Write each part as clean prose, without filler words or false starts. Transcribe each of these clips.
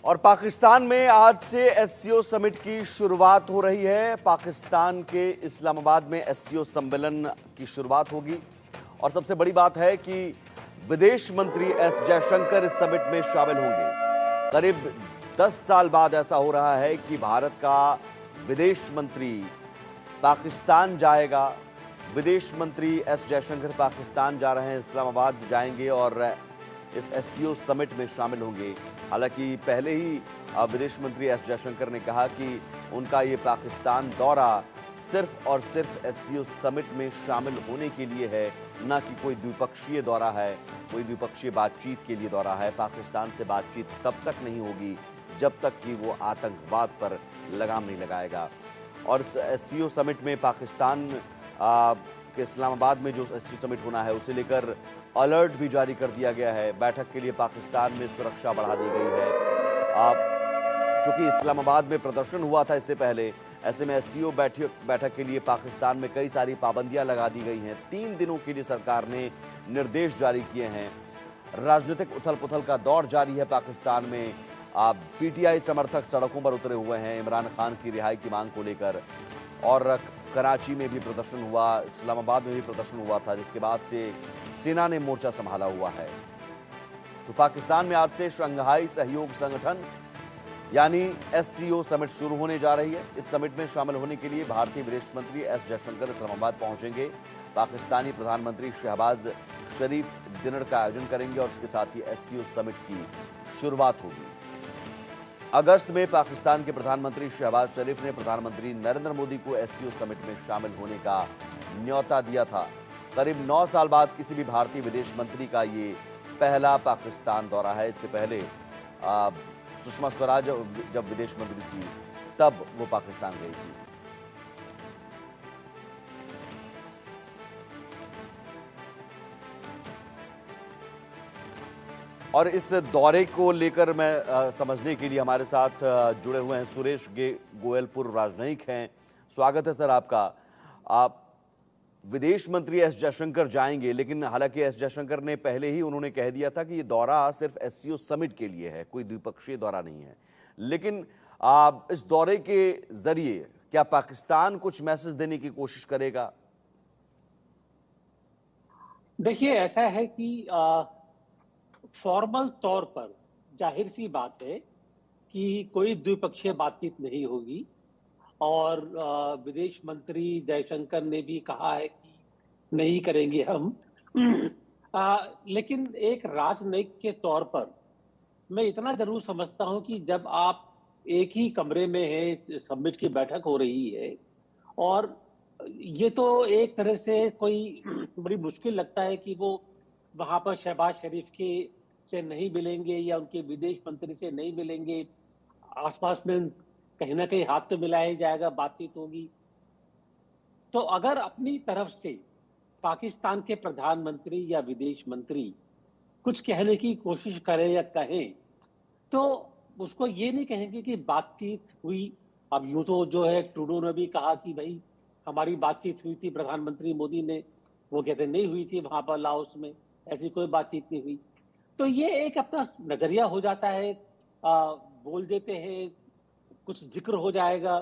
और पाकिस्तान में आज से एससीओ समिट की शुरुआत हो रही है। पाकिस्तान के इस्लामाबाद में एससीओ सम्मेलन की शुरुआत होगी और सबसे बड़ी बात है कि विदेश मंत्री एस जयशंकर इस समिट में शामिल होंगे। करीब 10 साल बाद ऐसा हो रहा है कि भारत का विदेश मंत्री पाकिस्तान जाएगा। विदेश मंत्री एस जयशंकर पाकिस्तान जा रहे हैं, इस्लामाबाद जाएंगे और इस एससीओ समिट में शामिल होंगे। हालांकि पहले ही विदेश मंत्री एस जयशंकर ने कहा कि उनका ये पाकिस्तान दौरा सिर्फ और सिर्फ एससीओ समिट में शामिल होने के लिए है, न कि कोई द्विपक्षीय दौरा है, कोई द्विपक्षीय बातचीत के लिए दौरा है। पाकिस्तान से बातचीत तब तक नहीं होगी जब तक कि वो आतंकवाद पर लगाम नहीं लगाएगा। और इस एससीओ समिट में पाकिस्तान के इस्लामाबाद में जो एससीओ समिट होना है उसे लेकर अलर्ट भी जारी कर दिया गया है। बैठक के लिए पाकिस्तान में सुरक्षा बढ़ा दी गई है। चूंकि इस्लामाबाद में प्रदर्शन हुआ था इससे पहले, ऐसे में एससीओ बैठक के लिए पाकिस्तान में कई सारी पाबंदियां लगा दी गई हैं। 3 दिनों के लिए सरकार ने निर्देश जारी किए हैं। राजनीतिक उथल पुथल का दौर जारी है पाकिस्तान में। पीटीआई समर्थक सड़कों पर उतरे हुए हैं इमरान खान की रिहाई की मांग को लेकर। और कराची में भी प्रदर्शन हुआ, इस्लामाबाद में भी प्रदर्शन हुआ था, जिसके बाद से सेना ने मोर्चा संभाला हुआ है। तो पाकिस्तान में आज से शंघाई सहयोग संगठन यानी एससीओ समिट शुरू होने जा रही है। इस समिट में शामिल होने के लिए भारतीय विदेश मंत्री एस जयशंकर इस्लामाबाद पहुंचेंगे। पाकिस्तानी प्रधानमंत्री शहबाज शरीफ डिनर का आयोजन करेंगे और इसके साथ ही एससीओ समिट की शुरुआत होगी। अगस्त में पाकिस्तान के प्रधानमंत्री शहबाज शरीफ ने प्रधानमंत्री नरेंद्र मोदी को एससीओ समिट में शामिल होने का न्योता दिया था। करीब 9 साल बाद किसी भी भारतीय विदेश मंत्री का ये पहला पाकिस्तान दौरा है। इससे पहले सुषमा स्वराज जब विदेश मंत्री थी तब वो पाकिस्तान गई थी। और इस दौरे को लेकर मैं समझने के लिए हमारे साथ जुड़े हुए हैं सुरेश गोयल, पूर्व राजनयिक हैं। स्वागत है सर आपका। आप विदेश मंत्री एस जयशंकर जाएंगे, लेकिन हालांकि एस जयशंकर ने पहले ही उन्होंने कह दिया था कि ये दौरा सिर्फ एससीओ समिट के लिए है, कोई द्विपक्षीय दौरा नहीं है। लेकिन इस दौरे के जरिए क्या पाकिस्तान कुछ मैसेज देने की कोशिश करेगा? देखिए, ऐसा है कि फॉर्मल तौर पर जाहिर सी बात है कि कोई द्विपक्षीय बातचीत नहीं होगी और विदेश मंत्री जयशंकर ने भी कहा है कि नहीं करेंगे हम। लेकिन एक राजनयिक के तौर पर मैं इतना जरूर समझता हूं कि जब आप एक ही कमरे में हैं, समिट की बैठक हो रही है और ये तो एक तरह से कोई बड़ी मुश्किल लगता है कि वो वहां पर शहबाज शरीफ के से नहीं मिलेंगे या उनके विदेश मंत्री से नहीं मिलेंगे। आसपास में कहीं ना कहीं हाथ तो मिलाया ही जाएगा, बातचीत होगी। तो अगर अपनी तरफ से पाकिस्तान के प्रधानमंत्री या विदेश मंत्री कुछ कहने की कोशिश करें या कहें, तो उसको ये नहीं कहेंगे कि बातचीत हुई। अब यूं तो जो है ट्रूडो ने भी कहा कि भाई हमारी बातचीत हुई थी प्रधानमंत्री मोदी ने, वो कहते नहीं हुई थी वहां पर लाओस में, ऐसी कोई बातचीत नहीं हुई। तो ये एक अपना नजरिया हो जाता है, बोल देते हैं, कुछ जिक्र हो जाएगा,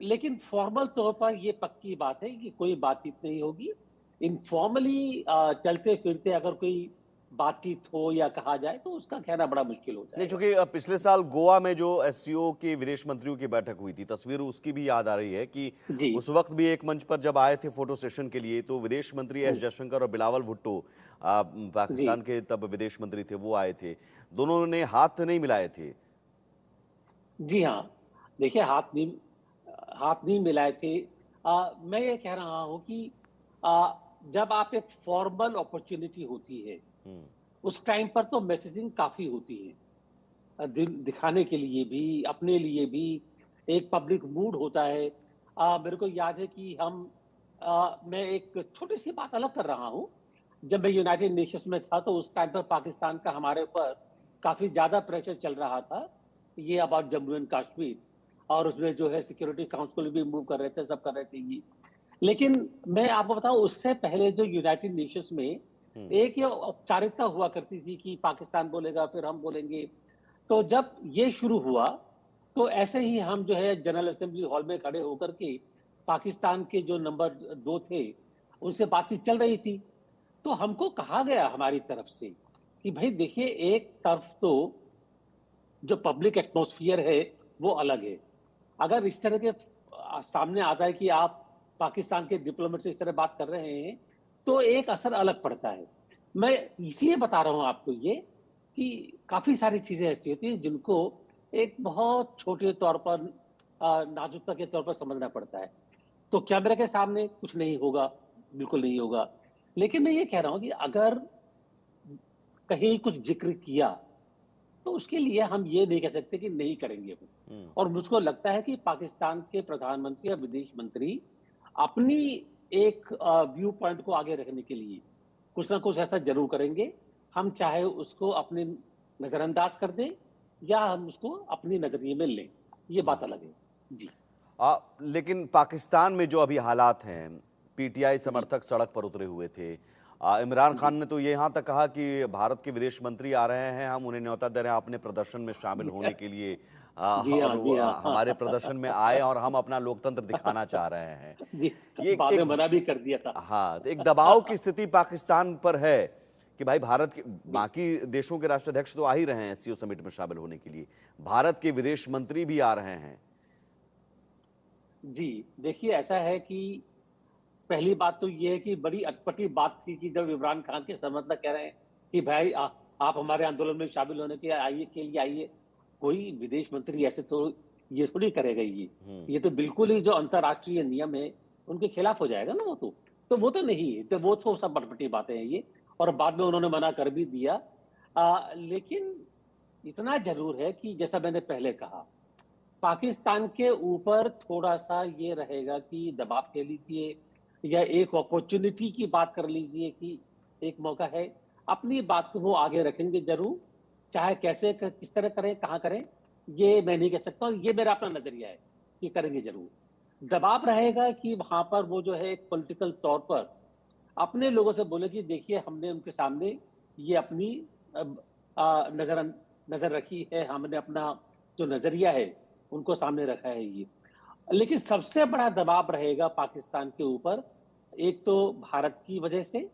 लेकिन फॉर्मल तौर पर ये पक्की बात है कि कोई बातचीत नहीं होगी। इनफॉर्मली चलते फिरते अगर कोई बातचीत हो या कहा जाए तो उसका कहना बड़ा मुश्किल हो नहीं, जाएगा। चूंकि पिछले साल गोवा में जो एससीओ के विदेश मंत्रियों की बैठक हुई थी, तस्वीर उसकी भी याद आ रही है कि जी। उस वक्त भी एक मंच पर जब आए थे फोटो सेशन के लिए, तो विदेश मंत्री एस जयशंकर और बिलावल भुट्टो जी। पाकिस्तान के तब विदेश मंत्री थे, वो आए थे। दोनों ने हाथ नहीं मिलाए थे। जी हाँ। देखिए, हाथ नहीं मिलाए थे। मैं ये कह रहा हूं कि जब आप एक फॉर्मल अपॉर्चुनिटी होती है हम्म। उस टाइम पर तो मैसेजिंग काफी होती है। दिखाने के लिए भी, अपने लिए भी एक पब्लिक मूड होता है। मेरे को याद है कि मैं एक छोटी सी बात अलग कर रहा हूँ। जब मैं यूनाइटेड नेशंस में था तो उस टाइम पर पाकिस्तान का हमारे ऊपर काफी ज्यादा प्रेशर चल रहा था, ये अबाउट जम्मू एंड कश्मीर। और उसमें जो है सिक्योरिटी काउंसिल भी मूव कर रहे थे, सब कर रहे थे ये। लेकिन मैं आपको बताऊं, उससे पहले जो यूनाइटेड नेशंस में हम्म। एक ये औपचारिकता हुआ करती थी कि पाकिस्तान बोलेगा फिर हम बोलेंगे। तो जब ये शुरू हुआ, तो ऐसे ही हम जो है जनरल असेंबली हॉल में खड़े होकर के पाकिस्तान के जो नंबर 2 थे, उनसे बातचीत चल रही थी। तो हमको कहा गया हमारी तरफ से कि भई देखिए, एक तरफ तो जो पब्लिक एटमॉस्फियर है, वो अलग है। अगर इस तरह के सामने आता है कि आप पाकिस्तान के डिप्लोमेट से इस तरह बात कर रहे हैं, तो एक असर अलग पड़ता है। मैं इसलिए बता रहा हूँ आपको ये, कि काफ़ी सारी चीज़ें ऐसी होती हैं जिनको एक बहुत छोटे तौर पर नाजुकता के तौर पर समझना पड़ता है। तो कैमरे के सामने कुछ नहीं होगा, बिल्कुल नहीं होगा। लेकिन मैं ये कह रहा हूँ कि अगर कहीं कुछ ज़िक्र किया, तो उसके लिए हम ये नहीं कह सकते कि नहीं करेंगे वो। हम्म। और मुझको लगता है कि पाकिस्तान के प्रधानमंत्री या विदेश मंत्री अपनी एक व्यू पॉइंट को आगे रखने के लिए कुछ ना कुछ ऐसा ज़रूर करेंगे। हम चाहे उसको अपने नज़रअंदाज कर दें या हम उसको अपनी नज़रिए में लें, ये बात अलग है। जी, लेकिन पाकिस्तान में जो अभी हालात हैं, पीटीआई जी, समर्थक सड़क पर उतरे हुए थे। इमरान खान जी। ने तो ये यहाँ तक कहा कि भारत के विदेश मंत्री आ रहे हैं, हम उन्हें न्योता दे रहे हैं अपने प्रदर्शन में शामिल होने के लिए। जी और हाँ, वो जी हमारे हाँ। प्रदर्शन में आए और हम अपना लोकतंत्र दिखाना चाह रहे हैं। जी, ये एक, बाद में एक मना भी कर दिया था। हाँ, तो एक दबाव की स्थिति पाकिस्तान पर है कि भाई भारत के जी। बाकी देशों के राष्ट्राध्यक्ष तो आ ही रहे हैं एससीओ समिट में शामिल होने के लिए, भारत के विदेश मंत्री भी आ रहे हैं। जी, देखिए ऐसा है कि पहली बात तो ये है कि बड़ी अटपटी बात थी कि जब इमरान खान के समर्थक कह रहे हैं कि भाई आप हमारे आंदोलन में शामिल होने के लिए आइए। कोई विदेश मंत्री ऐसे तो ये थोड़ी करेगा ये। हम्म। ये तो बिल्कुल ही जो अंतर्राष्ट्रीय नियम है, उनके खिलाफ हो जाएगा ना वो तो। तो वो तो नहीं है, तो वो तो सब अटपटी बातें हैं ये, और बाद में उन्होंने मना कर भी दिया। लेकिन इतना ज़रूर है कि जैसा मैंने पहले कहा, पाकिस्तान के ऊपर थोड़ा-सा ये रहेगा कि दबाव कह लीजिए या एक अपॉर्च्युनिटी की बात कर लीजिए कि एक मौका है, अपनी बात को वो आगे रखेंगे ज़रूर, चाहे कैसे किस तरह करें, कहाँ करें, ये मैं नहीं कह सकता, और ये मेरा अपना नज़रिया है कि करेंगे ज़रूर। दबाव रहेगा कि वहाँ पर वो जो है एक पॉलिटिकल तौर पर अपने लोगों से बोले कि देखिए, हमने उनके सामने ये अपनी अब नज़र नज़र रखी है, हमने अपना जो नज़रिया है, उनको सामने रखा है ये। लेकिन सबसे बड़ा दबाव रहेगा पाकिस्तान के ऊपर, एक तो भारत की वजह से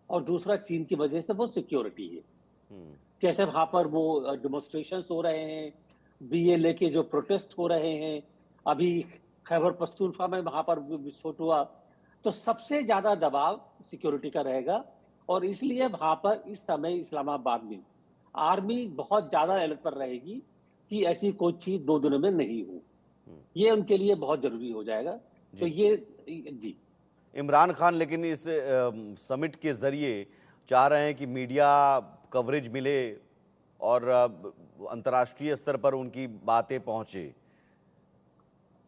और दूसरा चीन की वजह से, वो सिक्योरिटी है। हम्म। जैसे वहाँ पर वो डेमोंस्ट्रेशंस हो रहे हैं, बीएलए के जो प्रोटेस्ट हो रहे हैं, अभी खैबर पख्तूनख्वा में वहाँ पर विस्फोट हुआ, तो सबसे ज़्यादा दबाव सिक्योरिटी का रहेगा, और इसलिए वहाँ पर इस समय इस्लामाबाद में आर्मी बहुत ज़्यादा अलर्ट पर रहेगी कि ऐसी कोई चीज़ 2 दिनों में नहीं हो। हम्म। ये उनके लिए बहुत ज़रूरी हो जाएगा। तो जी। ये जी। इमरान खान लेकिन इस समिट के जरिए चाह रहे हैं कि मीडिया कवरेज मिले और अंतर्राष्ट्रीय स्तर पर उनकी बातें पहुंचे।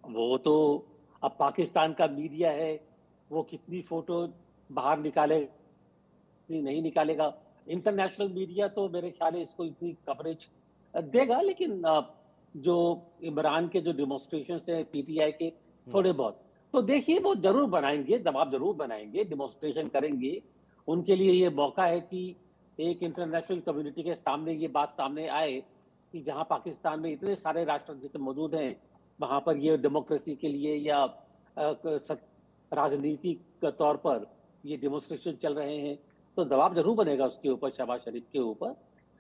वो तो अब पाकिस्तान का मीडिया है, वो कितनी फ़ोटो बाहर निकाले नहीं निकालेगा। इंटरनेशनल मीडिया तो मेरे ख्याल है इसको इतनी कवरेज देगा, लेकिन जो इमरान के जो डेमोंस्ट्रेशंस हैं पीटीआई के, हम्म। थोड़े बहुत, तो देखिए वो ज़रूर बनाएँगे, दबाव ज़रूर बनाएँगे, डेमोंस्ट्रेशन करेंगे। उनके लिए ये मौका है कि एक इंटरनेशनल कम्युनिटी के सामने ये बात सामने आए कि जहाँ पाकिस्तान में इतने सारे राष्ट्रध्यक्ष मौजूद हैं, वहाँ पर ये डेमोक्रेसी के लिए या राजनीतिक तौर पर ये डेमोंस्ट्रेशन चल रहे हैं, तो दबाव ज़रूर बनेगा उसके ऊपर, शहबाज शरीफ के ऊपर।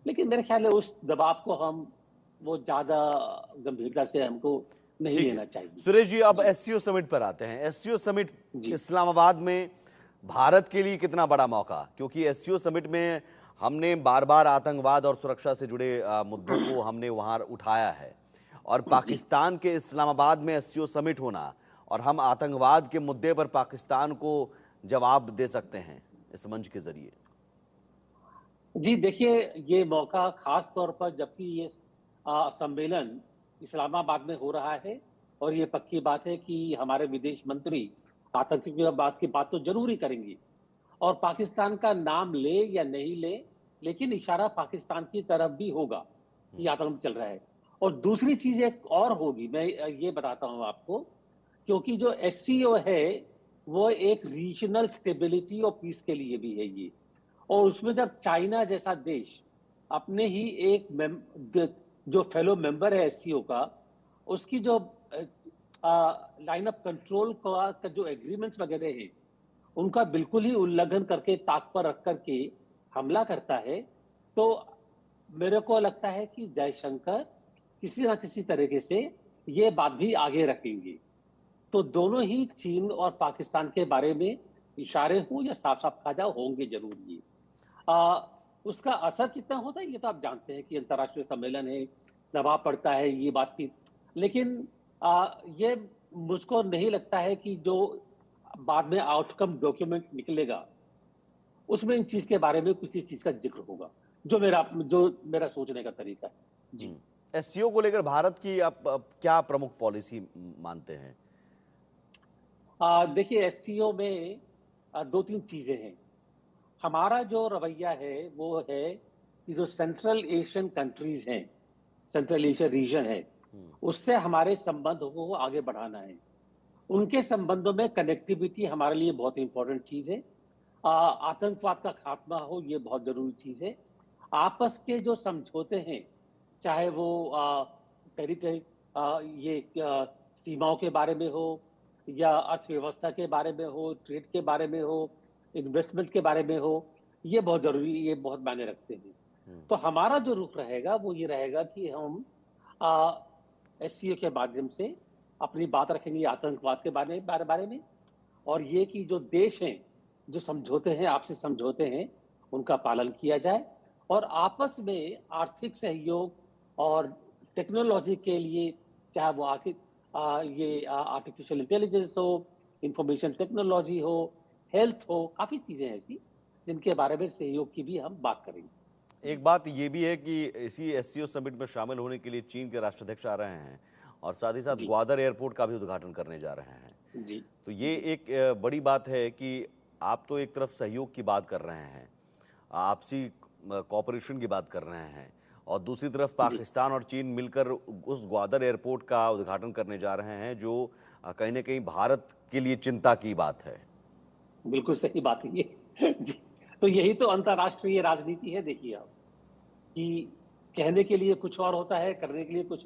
लेकिन मेरे ख्याल है उस दबाव को हम वो ज़्यादा गंभीरता से हमको नहीं ठीक है लेना चाहिए। सुरेश जी, अब जी, एससीओ समिट पर आते हैं। एससीओ समिट जी, इस्लामाबाद में भारत के लिए कितना बड़ा मौका, क्योंकि एससीओ समिट में हमने बार बार आतंकवाद और सुरक्षा से जुड़े मुद्दों को हमने वहां उठाया है, और जी। पाकिस्तान के इस्लामाबाद में एससीओ समिट होना और हम आतंकवाद के मुद्दे पर पाकिस्तान को जवाब दे सकते हैं इस मंच के जरिए। जी, देखिए, ये मौका ख़ास तौर पर जबकि ये सम्मेलन इस्लामाबाद में हो रहा है, और ये पक्की बात है कि हमारे विदेश मंत्री आतंकवाद की बात तो ज़रूर ही करेंगे, और पाकिस्तान का नाम ले या नहीं ले, लेकिन इशारा पाकिस्तान की तरफ भी होगा कि आतंक चल रहा है। और दूसरी चीज़ एक और होगी, मैं ये बताता हूँ आपको, क्योंकि जो एससीओ है, वो एक रीजनल स्टेबिलिटी और पीस के लिए भी है ये। और उसमें जब चाइना जैसा देश अपने ही एक जो फेलो मेंबर है एससीओ का, उसकी जो लाइन ऑफ कंट्रोल का जो एग्रीमेंट्स वगैरह हैं, उनका बिल्कुल ही उल्लंघन करके ताक पर रख करके हमला करता है, तो मेरे को लगता है कि जयशंकर किसी न किसी तरीके से ये बात भी आगे रखेंगे। तो दोनों ही चीन और पाकिस्तान के बारे में इशारे हों या साफ-साफ कहा जाए होंगे ज़रूर ये। अ, उसका असर कितना होता है ये तो आप जानते हैं कि अंतर्राष्ट्रीय सम्मेलन है, दबाव पड़ता है ये बातचीत। लेकिन ये मुझको नहीं लगता है कि जो बाद में आउटकम डॉक्यूमेंट निकलेगा, उसमें इन चीज़ के बारे में किसी चीज़ का ज़िक्र होगा। जो मेरा सोचने का तरीका है। जी। एससीओ को लेकर भारत की आप क्या प्रमुख पॉलिसी मानते हैं? देखिए एससीओ में 2-3 चीज़ें हैं। हमारा जो रवैया है वो है कि जो सेंट्रल एशियन कंट्रीज़ हैं, सेंट्रल एशिया रीजन है, उससे हमारे संबंध को आगे बढ़ाना है। उनके संबंधों में कनेक्टिविटी हमारे लिए बहुत इंपॉर्टेंट चीज़ है। आतंकवाद का खात्मा हो ये बहुत ज़रूरी चीज़ है। आपस के जो समझौते हैं, चाहे वो टेरिटरी ये सीमाओं के बारे में हो या अर्थव्यवस्था के बारे में हो, ट्रेड के बारे में हो, इन्वेस्टमेंट के बारे में हो, ये बहुत ज़रूरी ये बहुत मायने रखते हैं। तो हमारा जो रुख रहेगा वो ये रहेगा कि हम एससीओ के माध्यम से अपनी बात रखेंगे आतंकवाद के बारे में और ये कि जो देश हैं, जो समझौते हैं, आपसी समझौते हैं, उनका पालन किया जाए और आपस में आर्थिक सहयोग और टेक्नोलॉजी के लिए चाहे वो ये आर्टिफिशियल इंटेलिजेंस हो, इंफॉर्मेशन टेक्नोलॉजी हो, हेल्थ हो, काफ़ी चीज़ें हैं ऐसी, जिनके बारे में सहयोग की भी हम बात करेंगे। एक बात ये भी है कि इसी एससीओ समिट में शामिल होने के लिए चीन के राष्ट्राध्यक्ष आ रहे हैं और साथ ही साथ जी, ग्वादर एयरपोर्ट का भी उद्घाटन करने जा रहे हैं। जी, तो ये जी, एक बड़ी बात है कि आप तो एक तरफ सहयोग की बात कर रहे हैं, आपसी कॉपरेशन की बात कर रहे हैं और दूसरी तरफ जी। पाकिस्तान और चीन मिलकर उस ग्वादर एयरपोर्ट का उद्घाटन करने जा रहे हैं जो कहीं न कहीं भारत के लिए चिंता की बात है। बिल्कुल सही बात है ये। जी, तो यही तो अंतर्राष्ट्रीय राजनीति है देखिए आप, कि कहने के लिए कुछ और होता है, करने के लिए कुछ